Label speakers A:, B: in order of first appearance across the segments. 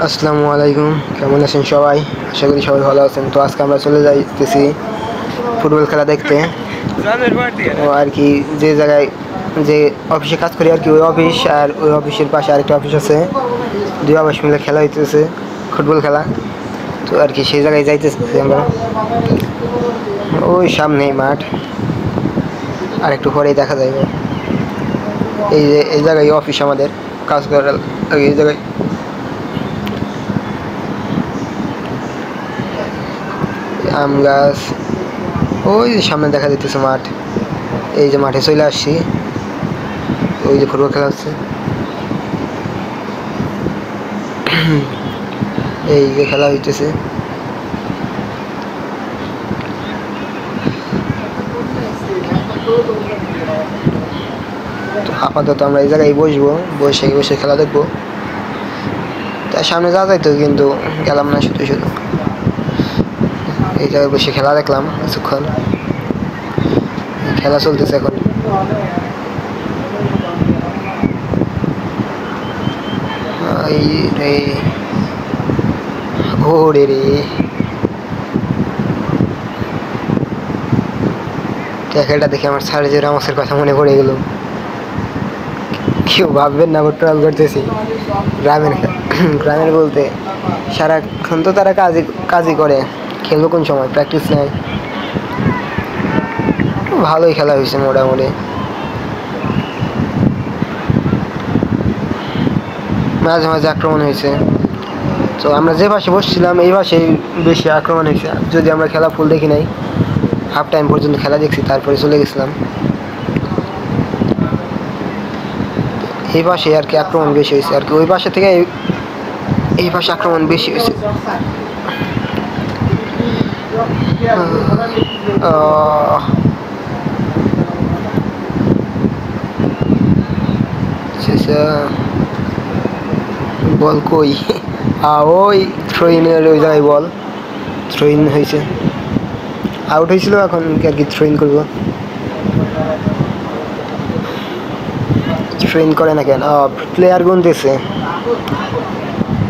A: আসসালামু আলাইকুম, কেমন আছেন সবাই? আশা করি সবাই ভালো আছেন। তো আজকে আমরা চলে যাইতেছি ফুটবল খেলা দেখতে। তো আর কি যে জায়গায় যে অফিসে কাজ করি আর কি, ওই অফিস আর ওই অফিসের পাশে আরেকটা অফিস আছে, দুই অফিস মিলে খেলা হইতেছে ফুটবল খেলা। তো আর কি সেই জায়গায় যাইতেছি আমরা। ওই সামনেই মাঠ, আর একটু পরেই দেখা যাবে। এই জায়গায় অফিস আমাদের কাজ করার, এই জায়গায় আম গাছ, ওই যে সামনে দেখা যাইতেছে মাঠ। এই যে মাঠে চলে আসছি, ওই যে ফুটবল খেলা হচ্ছে। এই যে খেলা হইতেছে। তো আপাতত আমরা এই জায়গায় বসবো, বসে বসে খেলা দেখবো। তার সামনে যাওয়া যাইতো, কিন্তু গেলাম না। শুধু শুধু এই জায়গায় বসে খেলা দেখলাম কিছুক্ষণ। খেলা চলতেছে এখন। রে ওরে রে, খেলাটা দেখে আমার সার্জিও রামোসের কথা মনে পড়ে গেল। কেউ ভাববেন না ট্রাল করতেছি। গ্রামের বলতে সারাক্ষণ তো তারা কাজই করে, খেলবো কোন সময়, প্র্যাকটিস নেই। ভালোই খেলা হয়েছে মোটামুটি। মাঝে মাঝে আক্রমণ হয়েছে। তো আমরা যে পাশে বসছিলাম এই পাশে বেশি আক্রমণ হয়েছে। যদি আমরা খেলা ফুল দেখি নাই, হাফ টাইম পর্যন্ত খেলা দেখছি, তারপরে চলে গেছিলাম। এই পাশে আর কি আক্রমণ বেশি হয়েছে আর কি, ওই পাশে থেকে এই পাশে আক্রমণ বেশি হয়েছে। বল কই? ওই থ্রোইনের ওই জায়গায় বল থ্রোইন হয়েছে, আউট হয়েছিল। এখন আর কি থ্রোইন করবো। থ্রোইন করে না কেন? প্লেয়ার গুনতেছে,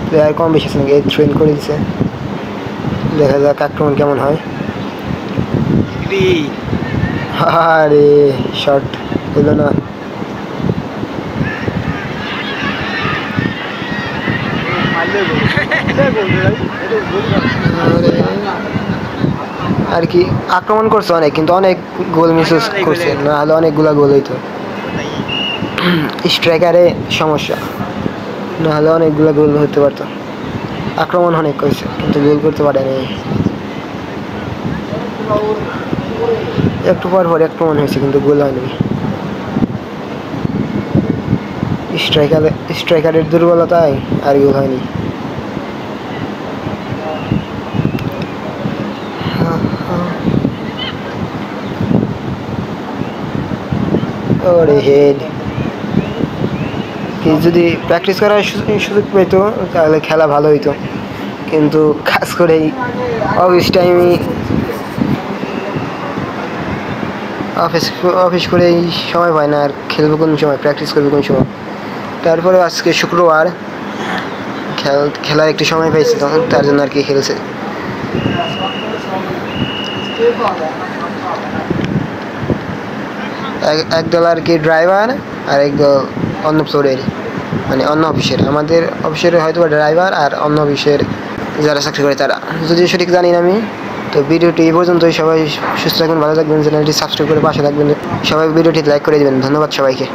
A: প্লেয়ার কম বেশি আছে নাকি? এই থ্রোইন করে দিচ্ছে। দেখা যাক আক্রমণ কেমন হয়। আরে শট হলো না। আর কি আক্রমণ করছে অনেক, কিন্তু অনেক গোল মিস করছে, না হলে অনেকগুলা গোল হইতো। স্ট্রাইকারে সমস্যা, না হলে অনেকগুলা গোল হতে পারতো। আক্রমণ অনেক করছে কিন্তু গোল করতে পারেনি। একটু পর পর আক্রমণ হয়েছে কিন্তু গোল হয়নি। স্ট্রাইকারের দুর্বলতায় আর গোল হয়নি। ওরে হেড, যদি প্র্যাকটিস করার সুযোগ পেতো তাহলে খেলা ভালো হইতো, কিন্তু কাজ করেই অফিস করেই সময় পায় না। আর খেলবো কোন সময়, প্র্যাকটিস করবো কোন সময়? তারপরে আজকে শুক্রবার, খেলার একটু সময় পাইছি, তখন তার জন্য আর কি খেলছে। একদল আর কি ড্রাইভার, আর একদল অন্য ফ্লোরের, মানে অন্য অফিসের। আমাদের অফিসের হয়তো ড্রাইভার, আর অন্য অফিসের যারা চাকরি করে তারা, যদি সঠিক জানি না আমি। তো ভিডিওটি এই পর্যন্তই। সবাই সুস্থ থাকবেন, ভালো থাকবেন, চ্যানেলটি সাবস্ক্রাইব করে পাশে থাকবেন। সবাই ভিডিওটি লাইক করে দেবেন। ধন্যবাদ সবাইকে।